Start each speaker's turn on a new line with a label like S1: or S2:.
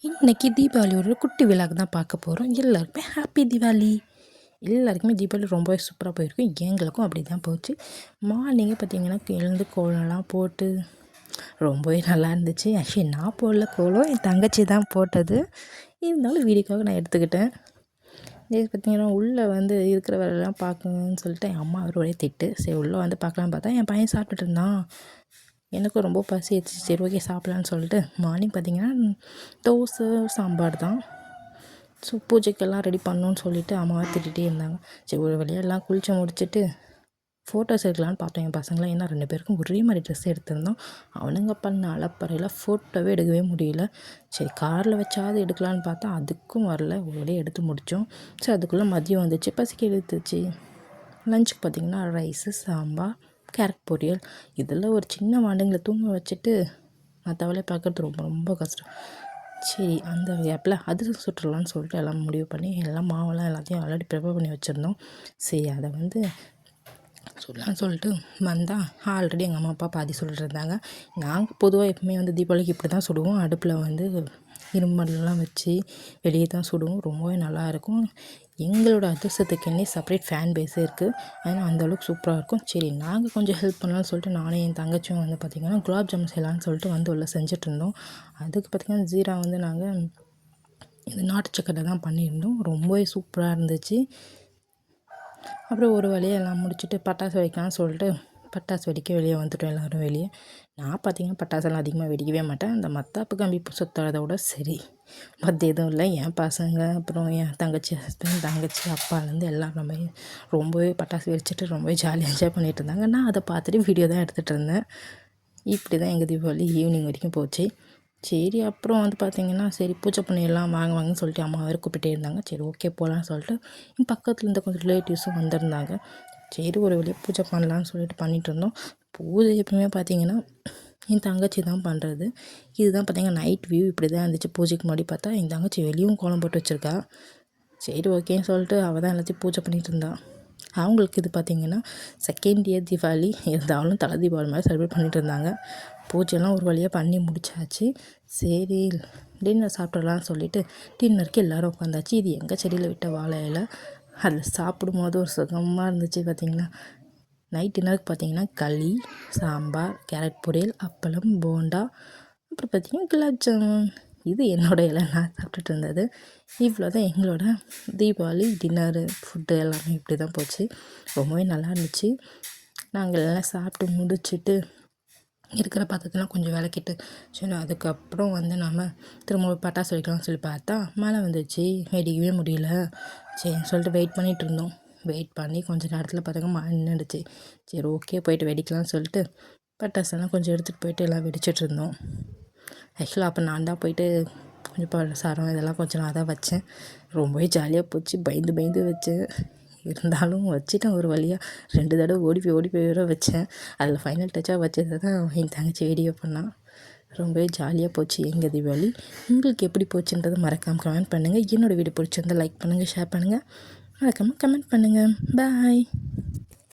S1: இன்றைக்கி தீபாவளியோட குட்டி விழாக்கு தான் பார்க்க போகிறோம். எல்லாருக்குமே ஹாப்பி தீபாவளி. எல்லாருக்குமே தீபாவளி ரொம்பவே சூப்பராக போயிருக்கும். எங்களுக்கும் அப்படி தான் போச்சு. மார்னிங்கே பார்த்திங்கன்னா எழுந்து கோலம்லாம் போட்டு ரொம்பவே நல்லா இருந்துச்சு. ஆக்சுவலி நான் போடல கோலம், என் தங்கச்சி தான் போட்டது. இருந்தாலும் வீடியோக்காக நான் எடுத்துக்கிட்டேன். இதே பார்த்திங்கன்னா உள்ளே இருக்கிற வேலையெல்லாம் பார்க்கணுன்னு சொல்லிட்டு என் அம்மா அவரோடைய திட்டு. சரி உள்ளே பார்க்கலான்னு பார்த்தா என் பையன் சாப்பிட்டுட்டு இருந்தான். எனக்கும் ரொம்ப பசி ஆயிடுச்சு. சரி ஓகே சாப்பிட்லான்னு சொல்லிட்டு மார்னிங் பார்த்திங்கன்னா தோசை சாம்பார் தான். ஸோ பூஜைக்கெல்லாம் ரெடி பண்ணணுன்னு சொல்லிவிட்டு அம்மாவை திட்டிகிட்டே இருந்தாங்க. சரி ஒரு வழியாக எல்லாம் குளித்து முடிச்சுட்டு ஃபோட்டோஸ் எடுக்கலான்னு பார்த்தோம் என் பசங்களாம். ஏன்னா 2 பேருக்கும் ஒரே மாதிரி ட்ரெஸ் எடுத்திருந்தோம். அவனுங்க பண்ண அலப்பறையில் ஃபோட்டோவே எடுக்கவே முடியல. சரி காரில் வச்சாவது எடுக்கலான்னு பார்த்தா அதுக்கும் வரல. ஒரு வழியாக எடுத்து முடித்தோம். சரி அதுக்குள்ளே மதியம் வந்துச்சு, பசிக்கு எடுத்துச்சு. லஞ்சுக்கு பார்த்திங்கன்னா ரைஸு, சாம்பார், கேரட் பொரியல். இதில் ஒரு சின்ன வாண்டுங்களை தூங்க வச்சுட்டு மற்றவளே பார்க்குறது ரொம்ப ரொம்ப கஷ்டம். சரி அந்த கேப்பில் அதிரசம் சுட்டுடலான்னு சொல்லிட்டு எல்லாம் முடிவு பண்ணி எல்லாம் மாவெல்லாம் எல்லாத்தையும் ஆல்ரெடி ப்ரிப்பேர் பண்ணி வச்சுருந்தோம். சரி அதை சுடலான்னு சொல்லிட்டு வந்தால் ஆல்ரெடி எங்கள் அம்மா அப்பா பாதி சொல்லிட்டு இருந்தாங்க. நாங்கள் பொதுவாக எப்பவுமே தீபாவளிக்கு இப்படி தான் சுடுவோம். அடுப்பில் இரும்பெல்லாம் வச்சு வெளியே தான் சுடுவோம். ரொம்பவே நல்லாயிருக்கும். எங்களோட அதிரசத்துக்குன்னே செப்பரேட் ஃபேன் பேஸே இருக்குது. ஆனால் அந்தளவுக்கு சூப்பராக இருக்கும். சரி நாங்கள் கொஞ்சம் ஹெல்ப் பண்ணலாம்னு சொல்லிட்டு நானும் என் தங்கச்சியும் பார்த்திங்கன்னா குலாப் ஜாமுன் செய்யலான்னு சொல்லிட்டு உள்ள செஞ்சிட்ருந்தோம். அதுக்கு பார்த்திங்கன்னா ஜீரா நாங்கள் இந்த நாட்டு சக்கரை தான் பண்ணியிருந்தோம். ரொம்பவே சூப்பராக இருந்துச்சு. அப்புறம் ஒரு வழியாக எல்லாம் முடிச்சுட்டு பட்டாசு வெடிக்கலாம்னு சொல்லிட்டு பட்டாசு வெடிக்க வெளியே வந்துட்டோம் எல்லோரும் வெளியே. நான் பார்த்திங்கன்னா பட்டாசெல்லாம் அதிகமாக வெடிக்கவே மாட்டேன். அந்த மத்தாப்பு கம்பி சுற்றுறத விட சரி மற்ற எதுவும் இல்லை. என் பசங்க அப்புறம் என் தங்கச்சி ஹஸ்பண்ட், தங்கச்சி அப்பாலேருந்து எல்லாருமே ரொம்பவே பட்டாசு வெடிச்சிட்டு ரொம்பவே ஜாலியாக என்ஜாய் பண்ணிகிட்டு இருந்தாங்க. நான் அதை பார்த்துட்டு வீடியோ தான் எடுத்துகிட்டு இருந்தேன். இப்படி தான் எங்கள் தீபாவளி ஈவினிங் வரைக்கும் போச்சு. சரி அப்புறம் பார்த்திங்கன்னா சரி பூஜை பண்ணிடலாம் வாங்கன்னு சொல்லிட்டு அம்மா வேறு கூப்பிட்டே இருந்தாங்க. சரி ஓகே போகலான்னு சொல்லிட்டு என் பக்கத்தில் இருந்த கொஞ்சம் ரிலேட்டிவ்ஸும் வந்திருந்தாங்க. சரி ஒரு வழியாக பூஜை பண்ணலான்னு சொல்லிட்டு பண்ணிகிட்டு இருந்தோம். பூஜை எப்பவுமே பார்த்திங்கன்னா என் தங்கச்சி தான் பண்ணுறது. இதுதான் பார்த்திங்கன்னா நைட் வியூ இப்படி தான் இருந்துச்சு. பூஜைக்கு முன்னாடி பார்த்தா என் தங்கச்சி வெளியும் கோலம் போட்டு வச்சுருக்கா. சரி ஓகேன்னு சொல்லிட்டு அவள் தான் எல்லாத்தையும் பூஜை பண்ணிகிட்டு இருந்தாள். அவங்களுக்கு இது பார்த்திங்கன்னா செகண்ட் இயர் தீபாவளி இருந்தாலும் தலை தீபாவளி மாதிரி செலிப்ரேட் பண்ணிகிட்டு இருந்தாங்க. பூஜைலாம் ஒரு வழியாக பண்ணி முடிச்சாச்சு. சரி டின்னர் சாப்பிட்றலான்னு சொல்லிட்டு டின்னருக்கு எல்லோரும் உட்காந்தாச்சு. இது எங்கள் செடியில் விட்ட வாழை இலை. அதில் சாப்பிடும்போது ஒரு சுகமாக இருந்துச்சு. பார்த்திங்கன்னா நைட் டின்னருக்கு பார்த்திங்கன்னா களி, சாம்பார், கேரட் பொரியல், அப்பளம், போண்டா, அப்புறம் பார்த்திங்கன்னா குலாப் ஜாமுன். இது என்னோடய இலை நான் சாப்பிட்டுட்டு இருந்தது. இவ்வளோ தான் எங்களோட தீபாவளி டின்னரு ஃபுட்டு எல்லாமே இப்படி தான் போச்சு. ரொம்பவே நல்லா இருந்துச்சு. நாங்கள் எல்லாம் சாப்பிட்டு முடிச்சுட்டு இருக்கிற பாத்திரத்தெல்லாம் கொஞ்சம் விளக்கிட்டு சரி அதுக்கப்புறம் நம்ம திரும்ப பட்டாசு வைக்கலாம்னு சொல்லி பார்த்தா மழை வந்துச்சு. வெடிக்கவே முடியல. சரின்னு சொல்லிட்டு வெயிட் பண்ணிகிட்டு இருந்தோம். வெயிட் பண்ணி கொஞ்சம் நேரத்தில் பார்த்தாங்க மழை நின்றுடுச்சு. சரி ஓகே போயிட்டு வெடிக்கலாம்னு சொல்லிட்டு பட்டாசெல்லாம் கொஞ்சம் எடுத்துகிட்டு போயிட்டு எல்லாம் வெடிச்சிட்டு இருந்தோம். ஆக்சுவலாக அப்போ நான் தான் போயிட்டு கொஞ்சம் பலசாரம் இதெல்லாம் கொஞ்சம் நான் தான் வச்சேன். ரொம்பவே ஜாலியாக போச்சு. பயந்து வச்சேன். இருந்தாலும் வச்சுட்டேன் ஒரு வழியாக. 2 தடவை ஓடி போய் வர வச்சேன். அதில் ஃபைனல் டச்சாக வச்சதை தான் என் தங்கச்சி வீடியோ பண்ணான். ரொம்பவே ஜாலியாக போச்சு எங்கள் தீபாவளி. உங்களுக்கு எப்படி போச்சுன்றதை மறக்காமல் கமெண்ட் பண்ணுங்கள். என்னோடய வீடியோ பிடிச்சிருந்தால் லைக் பண்ணுங்கள், ஷேர் பண்ணுங்கள், மறக்காமல் கமெண்ட் பண்ணுங்கள். பாய்.